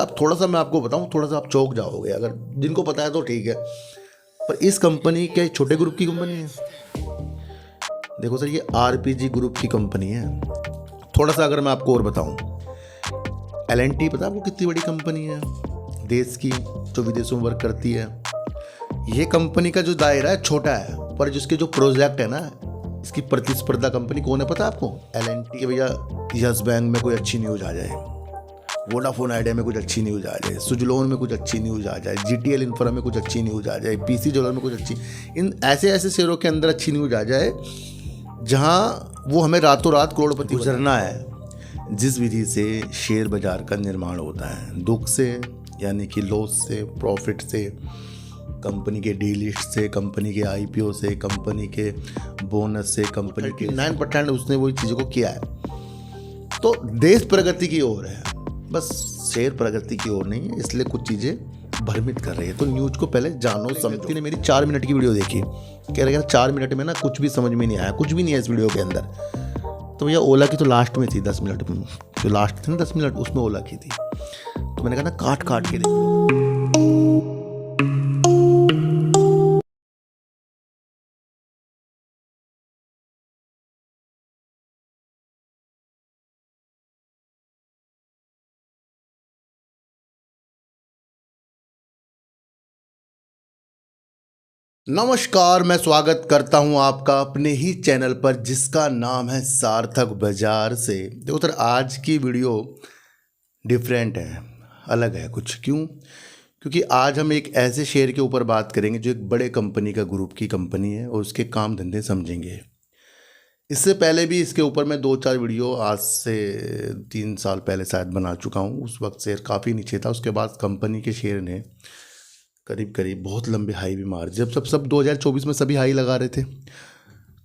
अब थोड़ा सा मैं आपको बताऊं, थोड़ा सा आप चौंक जाओगे, अगर जिनको पता है तो ठीक है। पर इस कंपनी क्या छोटे ग्रुप की कंपनी है? देखो सर, ये आरपीजी ग्रुप की कंपनी है। थोड़ा सा अगर मैं आपको और बताऊं, एल&टी पता है आपको कितनी बड़ी कंपनी है देश की, जो विदेशों में वर्क करती है। ये कंपनी का जो दायरा है छोटा है, पर जिसके जो प्रोजेक्ट है ना, इसकी प्रतिस्पर्धा कंपनी कौन है पता है आपको? एल&टी। भैया यस बैंक में कोई अच्छी न्यूज़ आ जाए, वोडाफोन आइडिया में कुछ अच्छी न्यूज़ आ जाए, सुजलोन में कुछ अच्छी न्यूज़ आ जाए, जीटीएल इंफ्रा में कुछ अच्छी न्यूज़ आ जाए, पीसी ज्वेलर में कुछ अच्छी, इन ऐसे ऐसे शेयरों के अंदर अच्छी न्यूज़ आ जाए जहां वो हमें रातों रात करोड़पति गुजरना है। जिस विधि से शेयर बाजार का निर्माण होता है, दुख से यानी कि लॉस से, प्रॉफिट से, कंपनी के डी लिस्ट से, कंपनी के आईपीओ से, कंपनी के बोनस से, कंपनी के 9% उसने वही चीज़ों को किया है। तो देश प्रगति की ओर है, बस शेयर प्रगति की ओर नहीं है, इसलिए कुछ चीज़ें भ्रमित कर रही है। तो न्यूज़ को पहले जानो समझो। ने मेरी 4 मिनट की वीडियो देखी, कह रहे 4 मिनट में ना कुछ भी समझ में नहीं आया, कुछ भी नहीं है इस वीडियो के अंदर। तो भैया ओला की तो लास्ट में थी 10 मिनट में, जो लास्ट थी ना 10 मिनट, उसमें ओला की थी। तो मैंने कहा ना काट काट के देखो। नमस्कार, मैं स्वागत करता हूं आपका अपने ही चैनल पर जिसका नाम है सार्थक बाजार से। देखो सर, आज की वीडियो डिफरेंट है, अलग है कुछ। क्यों? क्योंकि आज हम एक ऐसे शेयर के ऊपर बात करेंगे जो एक बड़े कंपनी का ग्रुप की कंपनी है, और उसके काम धंधे समझेंगे। इससे पहले भी इसके ऊपर मैं 2-4 वीडियो आज से 3 साल पहले शायद बना चुका हूँ। उस वक्त शेयर काफ़ी नीचे था, उसके बाद कंपनी के शेयर ने करीब करीब बहुत लंबे हाई भी मार, जब सब 2024 में सभी हाई लगा रहे थे।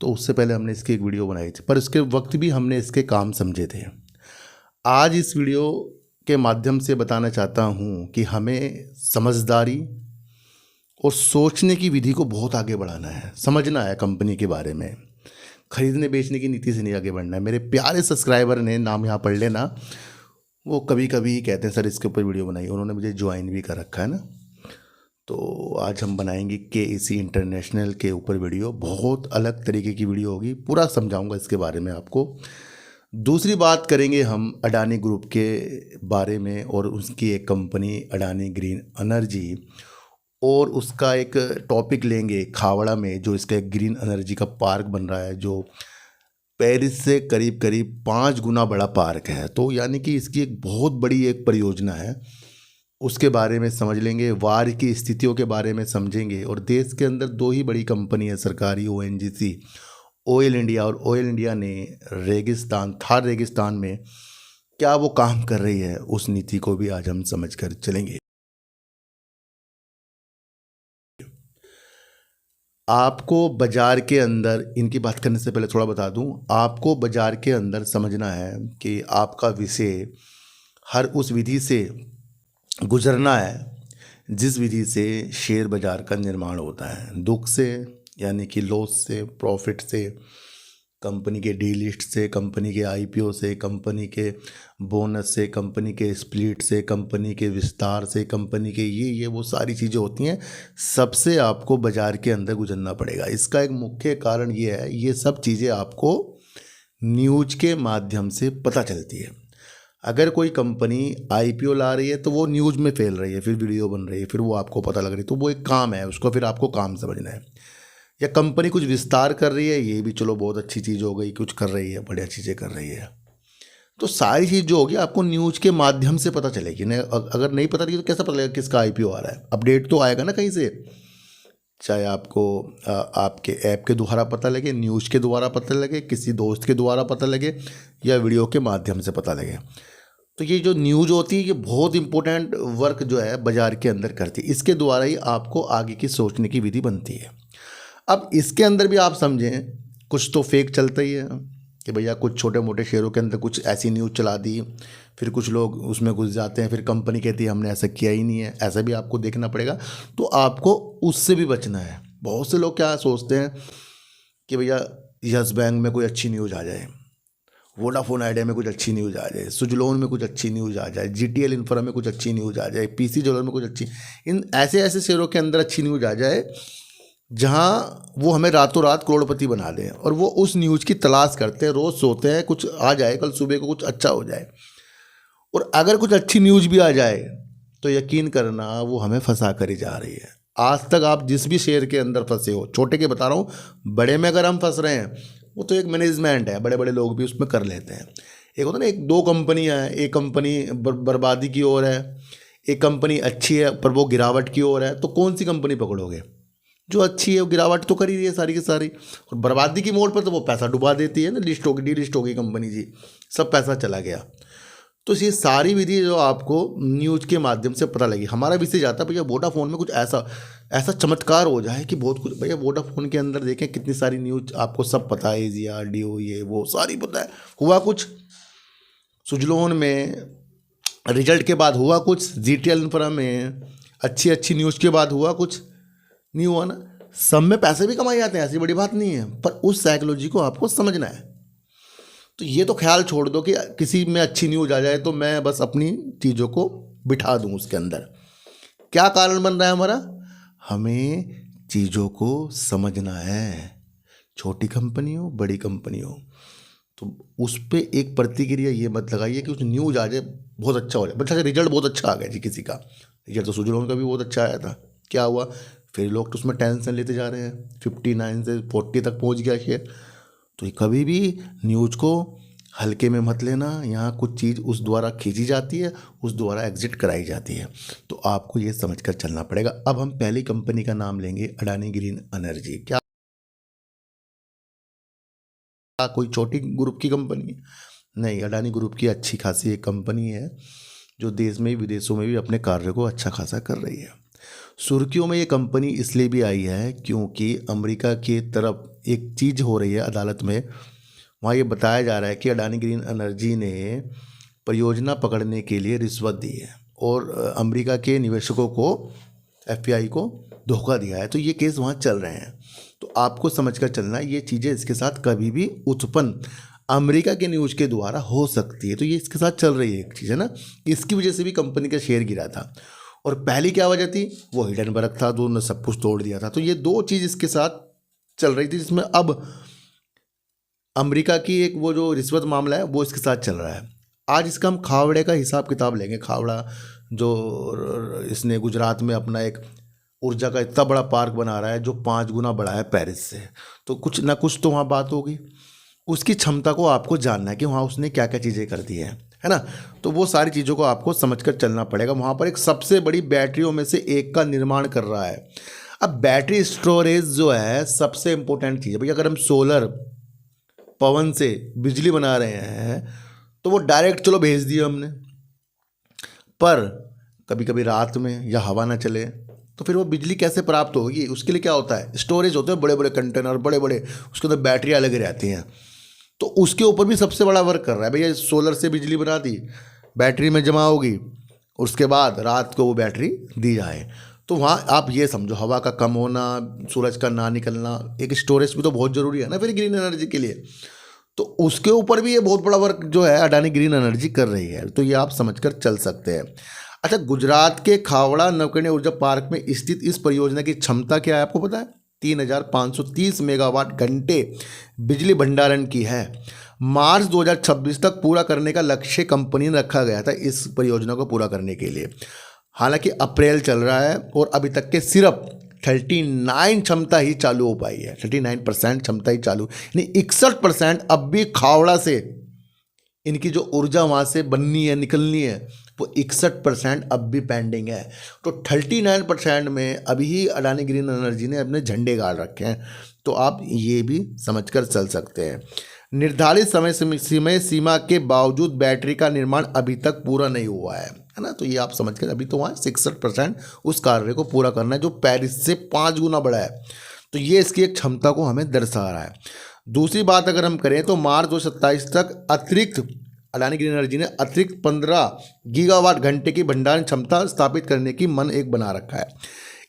तो उससे पहले हमने इसकी एक वीडियो बनाई थी, पर उसके वक्त भी हमने इसके काम समझे थे। आज इस वीडियो के माध्यम से बताना चाहता हूँ कि हमें समझदारी और सोचने की विधि को बहुत आगे बढ़ाना है, समझना है कंपनी के बारे में। खरीदने बेचने की नीति से नहीं आगे बढ़ना है। मेरे प्यारे सब्सक्राइबर ने, नाम यहाँ पढ़ लेना, वो कभी कभी कहते हैं सर इसके ऊपर वीडियो बनाई, उन्होंने मुझे ज्वाइन भी कर रखा है ना। तो आज हम बनाएंगे KEC इंटरनेशनल के ऊपर वीडियो, बहुत अलग तरीके की वीडियो होगी, पूरा समझाऊंगा इसके बारे में आपको। दूसरी बात करेंगे हम अडानी ग्रुप के बारे में, और उसकी एक कंपनी अडानी ग्रीन एनर्जी, और उसका एक टॉपिक लेंगे खावड़ा में, जो इसका एक ग्रीन एनर्जी का पार्क बन रहा है, जो पेरिस से करीब करीब 5 गुना बड़ा पार्क है। तो यानी कि इसकी एक बहुत बड़ी एक परियोजना है, उसके बारे में समझ लेंगे। वार की स्थितियों के बारे में समझेंगे। और देश के अंदर 2 ही बड़ी कंपनी है सरकारी, ONGC, ऑयल इंडिया, और ऑयल इंडिया ने रेगिस्तान, थार रेगिस्तान में क्या वो काम कर रही है, उस नीति को भी आज हम समझ कर चलेंगे। आपको बाजार के अंदर, इनकी बात करने से पहले थोड़ा बता दूं, आपको बाजार के अंदर समझना है कि आपका विषय हर उस विधि से गुजरना है जिस विधि से शेयर बाजार का निर्माण होता है, दुख से यानी कि लॉस से, प्रॉफिट से, कंपनी के डी लिस्ट से, कंपनी के आईपीओ से, कंपनी के बोनस से, कंपनी के स्प्लिट से, कंपनी के विस्तार से, कंपनी के ये वो सारी चीज़ें होती हैं, सबसे आपको बाज़ार के अंदर गुजरना पड़ेगा। इसका एक मुख्य कारण ये है, ये सब चीज़ें आपको न्यूज के माध्यम से पता चलती है। अगर कोई कंपनी आईपीओ ला रही है तो वो न्यूज़ में फैल रही है, फिर वीडियो बन रही है, फिर वो आपको पता लग रही है, तो वो एक काम है, उसको फिर आपको काम समझना है। या कंपनी कुछ विस्तार कर रही है, ये भी चलो बहुत अच्छी चीज़ हो गई, कुछ कर रही है, बढ़िया चीज़ें कर रही है। तो सारी चीज़ जो होगी आपको न्यूज़ के माध्यम से पता चलेगी। नहीं, अगर नहीं पता रही तो कैसा पता लगेगा किसका आईपीओ आ रहा है? अपडेट तो आएगा ना कहीं से, चाहे आपको आपके ऐप के द्वारा पता लगे, न्यूज़ के द्वारा पता लगे, किसी दोस्त के द्वारा पता लगे, या वीडियो के माध्यम से पता लगे। तो ये जो न्यूज़ होती है, ये बहुत इंपॉर्टेंट वर्क जो है बाज़ार के अंदर करती है। इसके द्वारा ही आपको आगे की सोचने की विधि बनती है। अब इसके अंदर भी आप समझें, कुछ तो फेक चलता ही है कि भैया कुछ छोटे मोटे शेयरों के अंदर कुछ ऐसी न्यूज़ चला दी, फिर कुछ लोग उसमें घुस जाते हैं, फिर कंपनी कहती है हमने ऐसा किया ही नहीं है। ऐसा भी आपको देखना पड़ेगा, तो आपको उससे भी बचना है। बहुत से लोग क्या सोचते हैं कि भैया यस बैंक में कोई अच्छी न्यूज़ आ जाए, वोडाफोन आइडिया में कुछ अच्छी न्यूज़ आ जाए, सुजलोन में कुछ अच्छी न्यूज़ आ जाए, जीटीएल इंफ्रा में कुछ अच्छी न्यूज़ आ जाए, पीसी ज्वेलर में कुछ अच्छी, इन ऐसे ऐसे शेयरों के अंदर अच्छी न्यूज़ आ जाए जहाँ वो हमें रातों रात करोड़पति बना दें, और वो उस न्यूज़ की तलाश करते हैं, रोज़ सोते हैं कुछ आ जाए, कल सुबह को कुछ अच्छा हो जाए। और अगर कुछ अच्छी न्यूज़ भी आ जाए तो यकीन करना वो हमें फंसा कर ही जा रही है। आज तक आप जिस भी शेयर के अंदर फंसे हो, छोटे के बता रहा हूँ, बड़े में अगर हम फंस रहे हैं वो तो एक मैनेजमेंट है, बड़े बड़े लोग भी उसमें कर लेते हैं। एक होता है ना, एक दो कंपनियां हैं, एक कंपनी बर्बादी की ओर है, एक कंपनी अच्छी है पर वो गिरावट की ओर है, तो कौन सी कंपनी पकड़ोगे? जो अच्छी है वो गिरावट तो कर ही रही है सारी की सारी, और बर्बादी की मोड़ पर तो वो पैसा डुबा देती है ना, लिस्ट होगी डी लिस्ट होगी कंपनी जी, सब पैसा चला गया। तो ये सारी विधि जो आपको न्यूज़ के माध्यम से पता लगी। हमारा विषय जाता है भैया वोडाफोन में कुछ ऐसा ऐसा चमत्कार हो जाए कि बहुत कुछ, भैया वोडाफोन के अंदर देखें कितनी सारी न्यूज़ आपको सब पता है, एजीआर डीओ ये वो सारी पता है। हुआ कुछ सुजलोन में रिजल्ट के बाद, हुआ कुछ जीटीएल इंफ्रा में अच्छी अच्छी न्यूज़ के बाद, हुआ कुछ नहीं हुआ ना। सब में पैसे भी कमाए जाते हैं, ऐसी बड़ी बात नहीं है, पर उस साइकोलॉजी को आपको समझना है। तो ये तो ख्याल छोड़ दो कि किसी में अच्छी न्यूज़ आ जाए तो मैं बस अपनी चीज़ों को बिठा दूं उसके अंदर। क्या कारण बन रहा है हमारा? हमें चीज़ों को समझना है, छोटी कंपनी हो बड़ी कंपनी हो, तो उस पर एक प्रतिक्रिया ये मत लगाइए कि उस न्यूज़ आ जाए बहुत अच्छा हो जाए। बच्चा रिजल्ट बहुत अच्छा आ गया जी, किसी का रिजल्ट तो सुजलोन का भी बहुत अच्छा आया था, क्या हुआ फिर लोग तो उसमें टेंशन लेते जा रहे हैं, 59 से 40 तक पहुंच गया शेयर। तो कभी भी न्यूज़ को हल्के में मत लेना, यहाँ कुछ चीज़ उस द्वारा खींची जाती है, उस द्वारा एग्जिट कराई जाती है, तो आपको ये समझकर चलना पड़ेगा। अब हम पहली कंपनी का नाम लेंगे, अडानी ग्रीन एनर्जी। क्या कोई छोटी ग्रुप की कंपनी है? नहीं, अडानी ग्रुप की अच्छी खासी एक कंपनी है जो देश में विदेशों में भी अपने कार्य को अच्छा खासा कर रही है। सुर्खियों में ये कंपनी इसलिए भी आई है क्योंकि अमेरिका की तरफ एक चीज़ हो रही है अदालत में, वहाँ ये बताया जा रहा है कि अडानी ग्रीन एनर्जी ने परियोजना पकड़ने के लिए रिश्वत दी है और अमेरिका के निवेशकों को, एफपीआई को धोखा दिया है। तो ये केस वहाँ चल रहे हैं, तो आपको समझकर चलना है ये चीज़ें इसके साथ कभी भी उत्पन्न अमेरिका के न्यूज़ के द्वारा हो सकती है। तो ये इसके साथ चल रही है एक चीज़ है ना, इसकी वजह से भी कंपनी का शेयर गिरा था। और पहली क्या वजह थी? वो हिडनबर्ग था, जो सब कुछ तोड़ दिया था। तो ये दो चीज़ इसके साथ चल रही थी, जिसमें अब अमेरिका की एक वो जो रिश्वत मामला है वो इसके साथ चल रहा है। आज इसका हम खावड़े का हिसाब किताब लेंगे। खावड़ा जो इसने गुजरात में अपना एक ऊर्जा का इतना बड़ा पार्क बना रहा है जो 5 गुना बड़ा है पेरिस से, तो कुछ ना कुछ तो वहाँ बात होगी। उसकी क्षमता को आपको जानना है कि वहाँ उसने क्या क्या चीज़ें कर दी है ना। तो वो सारी चीज़ों को आपको समझकर चलना पड़ेगा। वहाँ पर एक सबसे बड़ी बैटरियों में से एक का निर्माण कर रहा है। अब बैटरी स्टोरेज जो है सबसे इम्पोर्टेंट चीज़ है भैया। अगर हम सोलर पवन से बिजली बना रहे हैं तो वो डायरेक्ट चलो भेज दिया हमने, पर कभी कभी रात में या हवा ना चले तो फिर वो बिजली कैसे प्राप्त होगी? उसके लिए क्या होता है? स्टोरेज होते हैं, बड़े बड़े कंटेनर, बड़े बड़े, उसके अंदर बैटरी अलग रहती हैं। तो उसके ऊपर भी सबसे बड़ा वर्क कर रहा है भैया। सोलर से बिजली बना दी, बैटरी में जमा होगी, उसके बाद रात को वो बैटरी दी जाए। तो वहाँ आप ये समझो, हवा का कम होना, सूरज का ना निकलना, एक स्टोरेज भी तो बहुत ज़रूरी है ना फिर ग्रीन एनर्जी के लिए। तो उसके ऊपर भी ये बहुत बड़ा वर्क जो है अडानी ग्रीन एनर्जी कर रही है। तो ये आप समझकर चल सकते हैं। अच्छा, गुजरात के खावड़ा नवकरणीय ऊर्जा पार्क में स्थित इस परियोजना की क्षमता क्या है आपको पता है? 3530 मेगावाट घंटे बिजली भंडारण की है। मार्च 2026 तक पूरा करने का लक्ष्य कंपनी ने रखा गया था इस परियोजना को पूरा करने के लिए। हालांकि अप्रैल चल रहा है और अभी तक के सिर्फ 39 क्षमता ही चालू हो पाई है। 39% क्षमता ही चालू, यानी 61% अब भी खावड़ा से इनकी जो ऊर्जा वहाँ से बननी है, निकलनी है, वो 61% अब भी पेंडिंग है। तो 39% में अभी ही अडानी ग्रीन एनर्जी ने अपने झंडे गाड़ रखे हैं। तो आप ये भी समझकर चल सकते हैं। निर्धारित समय सीमा के बावजूद बैटरी का निर्माण अभी तक पूरा नहीं हुआ है ना। तो ये आप समझकर, अभी तो वहाँ 61% उस कार्य को पूरा करना है जो पेरिस से 5 गुना बड़ा है। तो ये इसकी एक क्षमता को हमें दर्शा रहा है। दूसरी बात अगर हम करें तो मार्च 2027 तक अतिरिक्त अडानी ग्रीन एनर्जी ने अतिरिक्त 15 गीगावाट घंटे की भंडारण क्षमता स्थापित करने की मन एक बना रखा है।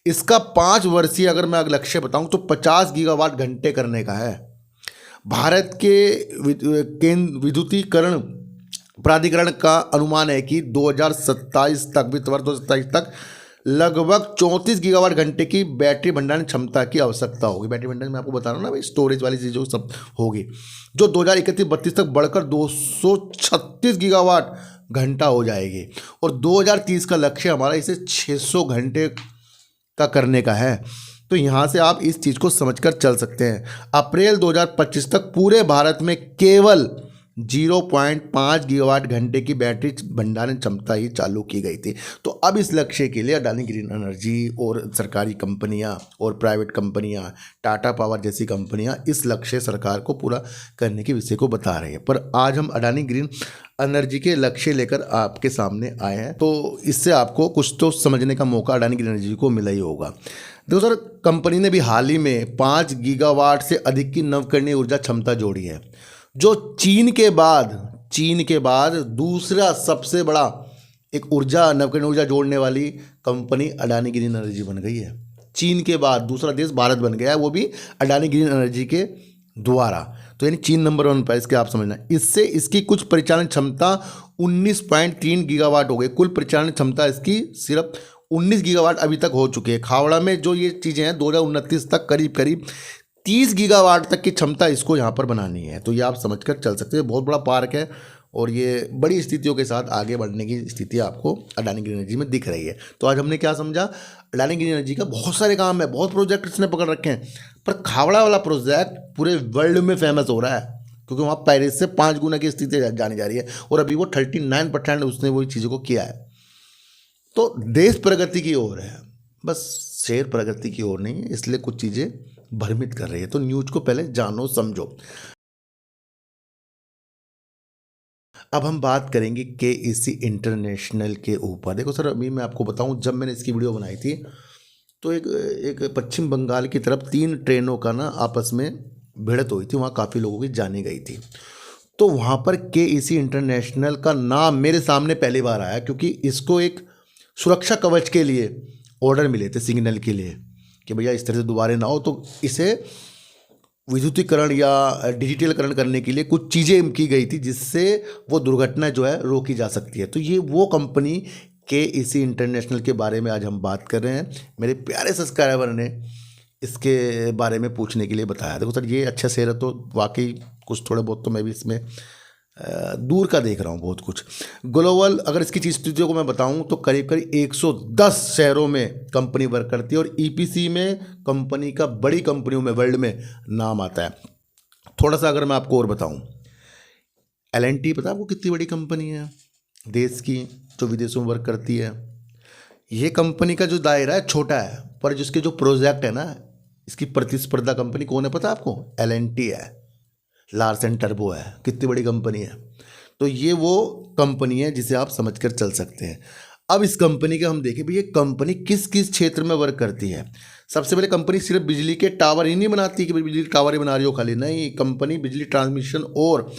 इसका 5 वर्षीय अगर मैं लक्ष्य बताऊं तो 50 गीगावाट घंटे करने का है। भारत के केंद्र विद्युतीकरण प्राधिकरण का अनुमान है कि 2027 तक, वित्त वर्ष 2027 तक लगभग 34 गीगावाट घंटे की बैटरी भंडारण क्षमता की आवश्यकता होगी। बैटरी भंडारण में आपको बता रहा हूँ ना भाई, स्टोरेज वाली चीज़ों सब होगी, जो 2031-32 तक बढ़कर 236 गीगावाट घंटा हो जाएगी। और 2030 का लक्ष्य हमारा इसे 600 घंटे का करने का है। तो यहाँ से आप इस चीज़ को समझकर चल सकते हैं। अप्रैल 2025 तक पूरे भारत में केवल 0.5 गीगावाट घंटे की बैटरी भंडारण क्षमता ही चालू की गई थी। तो अब इस लक्ष्य के लिए अडानी ग्रीन एनर्जी और सरकारी कंपनियां और प्राइवेट कंपनियां, टाटा पावर जैसी कंपनियां इस लक्ष्य सरकार को पूरा करने के विषय को बता रही है। पर आज हम अडानी ग्रीन एनर्जी के लक्ष्य लेकर आपके सामने आए हैं, तो इससे आपको कुछ तो समझने का मौका अडानी ग्रीन एनर्जी को मिला ही होगा। देखो सर, कंपनी ने भी हाल ही में 5 गीगावाट से अधिक की नवीकरणीय ऊर्जा क्षमता जोड़ी है, जो चीन के बाद दूसरा सबसे बड़ा एक नवीकरणीय ऊर्जा जोड़ने वाली कंपनी अडानी ग्रीन एनर्जी बन गई है। चीन के बाद दूसरा देश भारत बन गया है, वो भी अडानी ग्रीन एनर्जी के द्वारा। तो यानी चीन नंबर 1 पर, इसके आप समझना। इससे इसकी कुछ परिचालन क्षमता 19.3 गीगावाट हो गई। कुल परिचालन क्षमता इसकी सिर्फ 19 गीगावाट अभी तक हो चुकी है। खावड़ा में जो ये चीज़ें हैं 2029 तक करीब 30 गीगावाट तक की क्षमता इसको यहाँ पर बनानी है। तो ये आप समझकर चल सकते हैं, बहुत बड़ा पार्क है और ये बड़ी स्थितियों के साथ आगे बढ़ने की स्थिति आपको अडानी ग्रीन एनर्जी में दिख रही है। तो आज हमने क्या समझा, अडानी ग्रीन एनर्जी का बहुत सारे काम है, बहुत प्रोजेक्ट इसने पकड़ रखे हैं, पर खावड़ा वाला प्रोजेक्ट पूरे वर्ल्ड में फेमस हो रहा है, क्योंकि वहाँ पेरिस से 5 गुना की स्थिति जानी जा रही है और अभी वो 39% उसने वही चीज़ों को किया है। तो देश प्रगति की ओर है, बस शहर प्रगति की ओर नहीं है, इसलिए कुछ चीज़ें भ्रमित कर रही है। तो न्यूज़ को पहले जानो समझो। अब हम बात करेंगे केईसी इंटरनेशनल के ऊपर। देखो सर, अभी मैं आपको बताऊं, जब मैंने इसकी वीडियो बनाई थी तो एक पश्चिम बंगाल की तरफ 3 ट्रेनों का ना आपस में भिड़ंत हुई थी, वहाँ काफ़ी लोगों की जाने गई थी। तो वहाँ पर केईसी इंटरनेशनल का नाम मेरे सामने पहली बार आया, क्योंकि इसको एक सुरक्षा कवच के लिए ऑर्डर मिले थे, सिग्नल के लिए, कि भैया इस तरह से दोबारा ना हो। तो इसे विद्युतीकरण या डिजिटलीकरण करने के लिए कुछ चीज़ें की गई थी, जिससे वो दुर्घटना जो है रोकी जा सकती है। तो ये वो कंपनी केईसी इंटरनेशनल के बारे में आज हम बात कर रहे हैं। मेरे प्यारे सब्सक्राइबर ने इसके बारे में पूछने के लिए बताया। देखो सर, ये अच्छा शेयर है, तो वाकई कुछ थोड़े बहुत तो मैं भी इसमें दूर का देख रहा हूँ बहुत कुछ। ग्लोबल अगर इसकी चीज़ स्थितियों को मैं बताऊँ तो करीब 110 शहरों में कंपनी वर्क करती है और ईपीसी में कंपनी का बड़ी कंपनियों में वर्ल्ड में नाम आता है। थोड़ा सा अगर मैं आपको और बताऊँ, एल&टी पता है आपको कितनी बड़ी कंपनी है देश की, जो विदेशों में वर्क करती है। ये कंपनी का जो दायरा है छोटा है, पर जिसके जो प्रोजेक्ट है ना, इसकी प्रतिस्पर्धा कंपनी कौन है पता है आपको? एल&टी है, लार्सन टर्बो है, कितनी बड़ी कंपनी है। तो ये वो कंपनी है जिसे आप समझकर चल सकते हैं। अब इस कंपनी के हम देखें भी, ये कंपनी किस किस क्षेत्र में वर्क करती है। सबसे पहले कंपनी सिर्फ बिजली के टावर ही नहीं बनाती कि बिजली के टावर ही बना रही हो खाली, नहीं, कंपनी बिजली ट्रांसमिशन और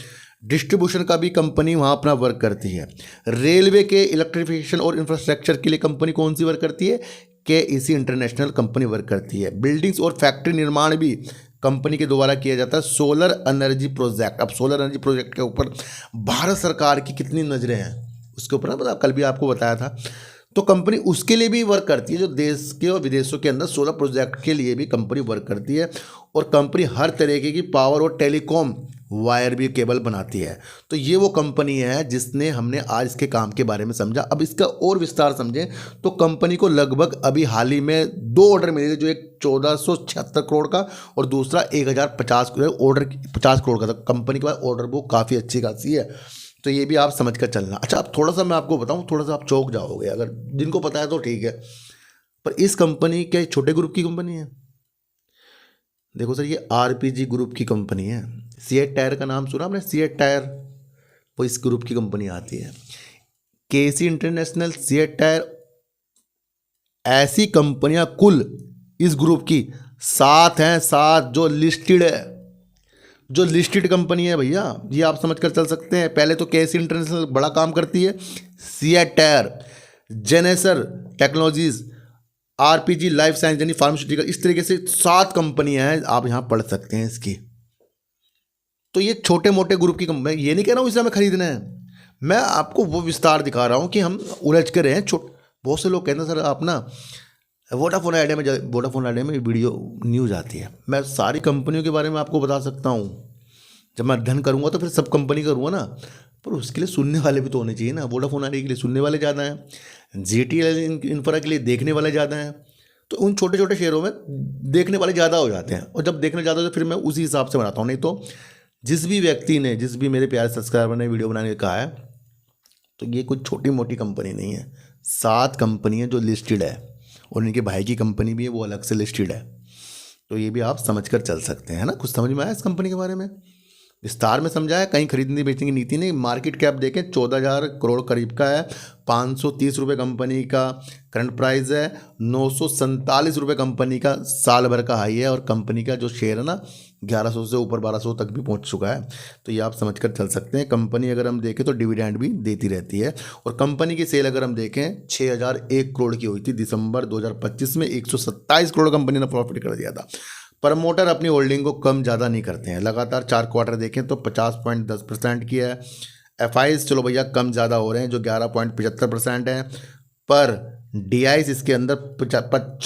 डिस्ट्रीब्यूशन का भी कंपनी वहाँ अपना वर्क करती है। रेलवे के इलेक्ट्रिफिकेशन और इंफ्रास्ट्रक्चर के लिए कंपनी कौन सी वर्क करती है? केईसी इंटरनेशनल कंपनी वर्क करती है। बिल्डिंग्स और फैक्ट्री निर्माण भी कंपनी के द्वारा किया जाता है। सोलर एनर्जी प्रोजेक्ट, अब सोलर एनर्जी प्रोजेक्ट के ऊपर भारत सरकार की कितनी नज़रें हैं उसके ऊपर ना, मतलब कल भी आपको बताया था। तो कंपनी उसके लिए भी वर्क करती है, जो देश के और विदेशों के अंदर सोलर प्रोजेक्ट के लिए भी कंपनी वर्क करती है। और कंपनी हर तरीके की पावर और टेलीकॉम वायर भी केबल बनाती है। तो ये वो कंपनी है जिसने हमने आज इसके काम के बारे में समझा। अब इसका और विस्तार समझें तो कंपनी को लगभग अभी हाल ही में 2 ऑर्डर मिले थे, जो एक 1476 करोड़ का और दूसरा 1050 ऑर्डर 50 करोड़ का था। कंपनी के पास ऑर्डर बुक काफ़ी अच्छी खासी है, तो ये भी आप समझ कर चलना। अच्छा, अब थोड़ा सा मैं आपको बताऊँ, थोड़ा सा आप चौंक जाओगे, अगर जिनको पता है तो ठीक है, पर इस कंपनी क्या छोटे ग्रुप की कंपनी है? देखो सर, ये आरपीजी ग्रुप की कंपनी है। सीएट टायर का नाम सुना आपने? सीएट टायर वो इस ग्रुप की कंपनी आती है। केईसी इंटरनेशनल, सीएट टायर, ऐसी कंपनियां कुल इस ग्रुप की 7 हैं, 7 जो लिस्टेड है, जो लिस्टेड कंपनी है भैया। ये आप समझ कर चल सकते हैं। पहले तो केईसी इंटरनेशनल बड़ा काम करती है, सीएट टायर, जेनेसर टेक्नोलॉजीज, आरपीजी लाइफ साइंस यानी फार्मास्यूटिकल, इस तरीके से 7 कंपनियां हैं, आप यहाँ पढ़ सकते हैं इसकी। तो ये छोटे मोटे ग्रुप की कंपनी, ये नहीं कह रहा हूँ इसे हमें खरीदना है, मैं आपको वो विस्तार दिखा रहा हूँ कि हम उलझ कर रहे हैं। बहुत से लोग कहते हैं सर आप ना वोडाफोन आइडिया में वीडियो न्यूज़ आती है। मैं सारी कंपनियों के बारे में आपको बता सकता हूँ, जब मैं अध्ययन करूँगा तो फिर सब कंपनी करूँगा ना, पर उसके लिए सुनने वाले भी तो होने चाहिए ना। वोडाफोन आइडिया के लिए सुनने वाले ज़्यादा हैं, जीटीएल इंफ्रा के लिए देखने वाले ज़्यादा हैं, तो उन छोटे छोटे शेयरों में देखने वाले ज़्यादा हो जाते हैं। और जब देखने ज़्यादा होते हैं फिर मैं उसी हिसाब से बनाता हूँ। नहीं तो जिस भी व्यक्ति ने, जिस भी मेरे प्यारे सब्सक्राइबर ने वीडियो बनाने का कहा है, तो ये कोई छोटी मोटी कंपनी नहीं है। 7 कंपनी है जो लिस्टेड है, और इनके भाई की कंपनी भी है वो अलग से लिस्टेड है। तो ये भी आप समझ कर चल सकते हैं ना। कुछ समझ में आया इस कंपनी के बारे में? विस्तार में समझाया, कहीं खरीदने बेचने की नीति नहीं। मार्केट कैप देखें 14,000 करोड़ करीब का है, 530 रुपये कंपनी का करंट प्राइस है, 947 रुपये कंपनी का साल भर का हाई है, और कंपनी का जो शेयर है ना 1100 से ऊपर 1200 तक भी पहुंच चुका है। तो ये आप समझ कर चल सकते हैं। कंपनी अगर हम देखें तो डिविडेंड भी देती रहती है, और कंपनी की सेल अगर हम देखें 6,001 करोड़ की हुई थी दिसंबर 2025 में, 127 करोड़ कंपनी ने प्रॉफिट कर दिया था। प्रमोटर अपनी होल्डिंग को कम ज़्यादा नहीं करते हैं, लगातार 4 क्वार्टर देखें तो 50.10% की है। एफआईज चलो भैया कम ज़्यादा हो रहे हैं जो 11.75% है, पर डीआईज इसके अंदर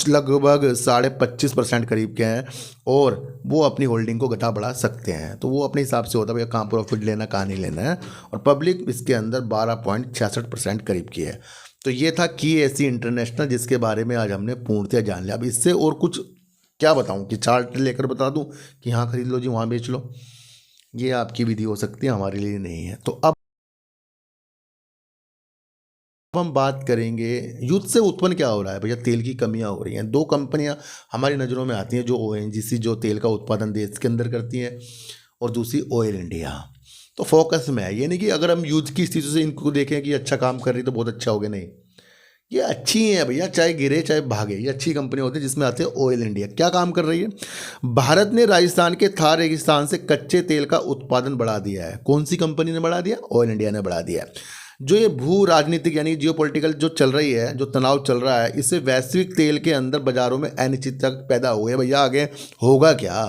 लगभग 25.5% करीब के हैं, और वो अपनी होल्डिंग को घटा बढ़ा सकते हैं। तो वो अपने हिसाब से होता है भैया कहाँ प्रॉफिट लेना कहाँ नहीं लेना है। और पब्लिक इसके अंदर 12.66% करीब की है। तो ये था की एसी इंटरनेशनल, जिसके बारे में आज हमने पूर्णतः जान लिया। अब इससे और कुछ क्या बताऊं कि चार्ट लेकर बता दूं कि यहाँ खरीद लो जी वहाँ बेच लो, ये आपकी विधि हो सकती है, हमारे लिए नहीं है। तो अब हम बात करेंगे युद्ध से उत्पन्न क्या हो रहा है। भैया तेल की कमियां हो रही हैं। 2 कंपनियां हमारी नज़रों में आती हैं, जो ओएनजीसी जो तेल का उत्पादन देश के अंदर करती हैं, और दूसरी ऑयल इंडिया। तो फोकस में है, ये नहीं कि अगर हम युद्ध की स्थिति से इनको देखें कि अच्छा काम कर रही तो बहुत अच्छा हो गया, नहीं, ये अच्छी है भैया, चाहे गिरे चाहे भागे, ये अच्छी कंपनी होती है। जिसमें आते हैं ऑयल इंडिया, क्या काम कर रही है। भारत ने राजस्थान के थार रेगिस्तान से कच्चे तेल का उत्पादन बढ़ा दिया है। कौन सी कंपनी ने बढ़ा दिया? ऑयल इंडिया ने बढ़ा दिया है। जो ये भू राजनीतिक यानी जियोपॉलिटिकल जो चल रही है, जो तनाव चल रहा है, इससे वैश्विक तेल के अंदर बाजारों में अनिश्चितता पैदा हो गई है। भैया आगे होगा क्या,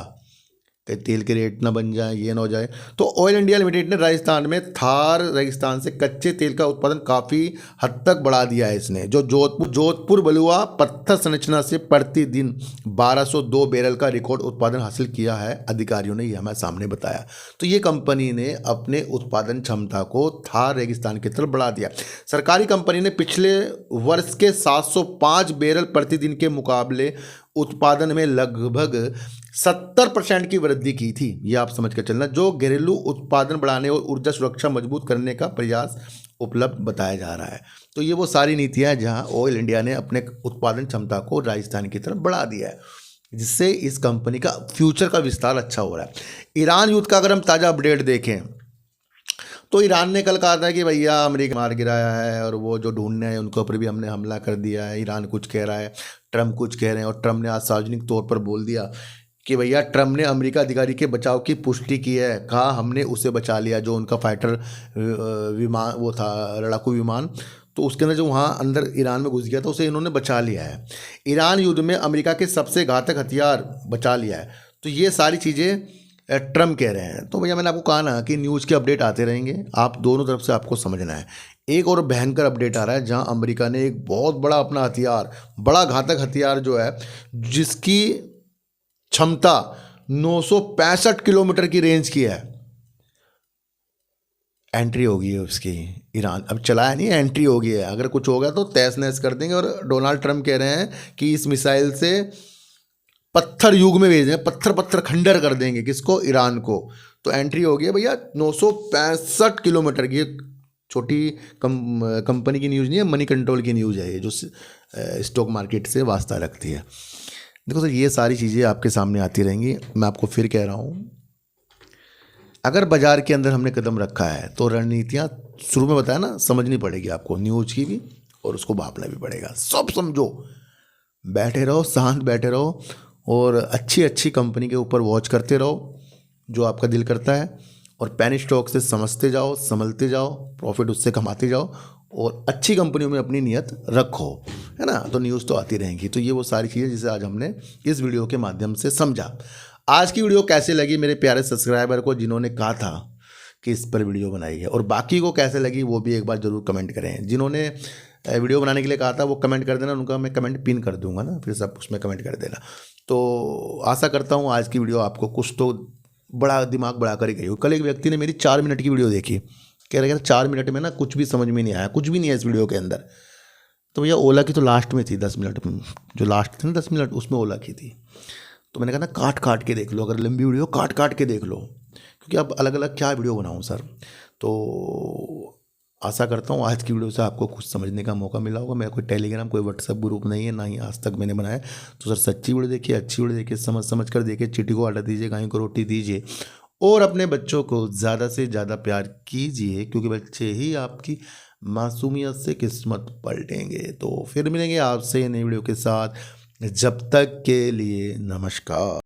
कहीं तेल के रेट ना बन जाए, ये ना हो जाए। तो ऑयल इंडिया लिमिटेड ने राजस्थान में थार रेगिस्तान से कच्चे तेल का उत्पादन काफ़ी हद तक बढ़ा दिया है। इसने जो जोधपुर बलुआ पत्थर संरचना से प्रतिदिन 1202 बैरल का रिकॉर्ड उत्पादन हासिल किया है, अधिकारियों ने ये हमारे सामने बताया। तो ये कंपनी ने अपने उत्पादन क्षमता को थार रेगिस्तान की तरफ बढ़ा दिया। सरकारी कंपनी ने पिछले वर्ष के 705 बैरल प्रतिदिन के मुकाबले उत्पादन में लगभग 70% की वृद्धि की थी। ये आप समझ कर चलना, जो घरेलू उत्पादन बढ़ाने और ऊर्जा सुरक्षा मजबूत करने का प्रयास उपलब्ध बताया जा रहा है। तो ये वो सारी नीतियां हैं जहां ऑयल इंडिया ने अपने उत्पादन क्षमता को राजस्थान की तरफ बढ़ा दिया है, जिससे इस कंपनी का फ्यूचर का विस्तार अच्छा हो रहा है। ईरान युद्ध का अगर हम ताज़ा अपडेट देखें तो ईरान ने कल कहा था कि भैया अमेरिका मार गिराया है, और वो जो ढूंढने हैं उनके ऊपर भी हमने हमला कर दिया है। ईरान कुछ कह रहा है, ट्रम्प कुछ कह रहे हैं, और ट्रम्प ने आज सार्वजनिक तौर पर बोल दिया कि भैया ट्रम्प ने अमेरिका अधिकारी के बचाव की पुष्टि की है। कहा हमने उसे बचा लिया, जो उनका फाइटर विमान वो था, लड़ाकू विमान, तो उसके अंदर जो वहाँ अंदर ईरान में घुस गया था उसे इन्होंने बचा लिया है। ईरान युद्ध में अमेरिका के सबसे घातक हथियार बचा लिया है। तो ये सारी चीज़ें ट्रम्प कह रहे हैं। तो भैया मैंने आपको कहा ना कि न्यूज़ के अपडेट आते रहेंगे, आप दोनों तरफ से आपको समझना है। एक और भयंकर अपडेट आ रहा है जहां अमेरिका ने एक बहुत बड़ा अपना हथियार, बड़ा घातक हथियार जो है, जिसकी क्षमता 965 किलोमीटर की रेंज की है, एंट्री होगी है उसकी। ईरान अब चलाया नहीं, एंट्री होगी है। अगर कुछ होगा तो तहस नहस कर देंगे। और डोनाल्ड ट्रम्प कह रहे हैं कि इस मिसाइल से पत्थर युग में भेज देंगे, पत्थर खंडर कर देंगे। किसको? ईरान को। तो एंट्री हो गई भैया 965 किलोमीटर की। छोटी कंपनी की न्यूज़ नहीं है, मनी कंट्रोल की न्यूज़ है ये, जो स्टॉक मार्केट से वास्ता रखती है। देखो सर, ये सारी चीज़ें आपके सामने आती रहेंगी। मैं आपको फिर कह रहा हूँ, अगर बाज़ार के अंदर हमने कदम रखा है तो रणनीतियाँ शुरू में बताया ना समझनी पड़ेगी आपको, न्यूज़ की भी, और उसको भापना भी पड़ेगा। सब समझो, बैठे रहो, शांत बैठे रहो, और अच्छी अच्छी कंपनी के ऊपर वॉच करते रहो जो आपका दिल करता है, और पेनी स्टॉक से समझते जाओ, संभलते जाओ, प्रॉफिट उससे कमाते जाओ, और अच्छी कंपनियों में अपनी नियत रखो, है ना। तो न्यूज़ तो आती रहेंगी। तो ये वो सारी चीज़ें जिसे आज हमने इस वीडियो के माध्यम से समझा। आज की वीडियो कैसे लगी मेरे प्यारे सब्सक्राइबर को जिन्होंने कहा था कि इस पर वीडियो बनाई है, और बाकी को कैसे लगी वो भी एक बार ज़रूर कमेंट करें। जिन्होंने वीडियो बनाने के लिए कहा था वो कमेंट कर देना, उनका मैं कमेंट पिन कर दूंगा ना, फिर सब उसमें कमेंट कर देना। तो आशा करता हूँ आज की वीडियो आपको कुछ तो बड़ा दिमाग बढ़ा कर ही गई हो। कल एक व्यक्ति ने मेरी 4 मिनट की वीडियो देखी, कह रहे 4 मिनट में ना कुछ भी समझ में नहीं आया, कुछ भी नहीं है इस वीडियो के अंदर। तो भैया ओला की तो लास्ट में थी 10 मिनट में, जो लास्ट थी ना 10 मिनट उसमें ओला की थी। तो मैंने कहा ना काट काट के देख लो, अगर लंबी वीडियो काट काट के देख लो, क्योंकि अब अलग अलग क्या वीडियो बनाऊँ सर। तो आशा करता हूँ आज की वीडियो से आपको कुछ समझने का मौका मिला होगा। मेरा कोई टेलीग्राम कोई व्हाट्सएप ग्रुप नहीं है, ना ही आज तक मैंने बनाया। तो सर सच्ची वीडियो देखिए, अच्छी वीडियो देखिए, समझ समझ कर देखिए। चींटी को आटा दीजिए, गाय को रोटी दीजिए, और अपने बच्चों को ज़्यादा से ज़्यादा प्यार कीजिए, क्योंकि बच्चे ही आपकी मासूमियत से किस्मत पलटेंगे। तो फिर मिलेंगे आपसे नई वीडियो के साथ, जब तक के लिए नमस्कार।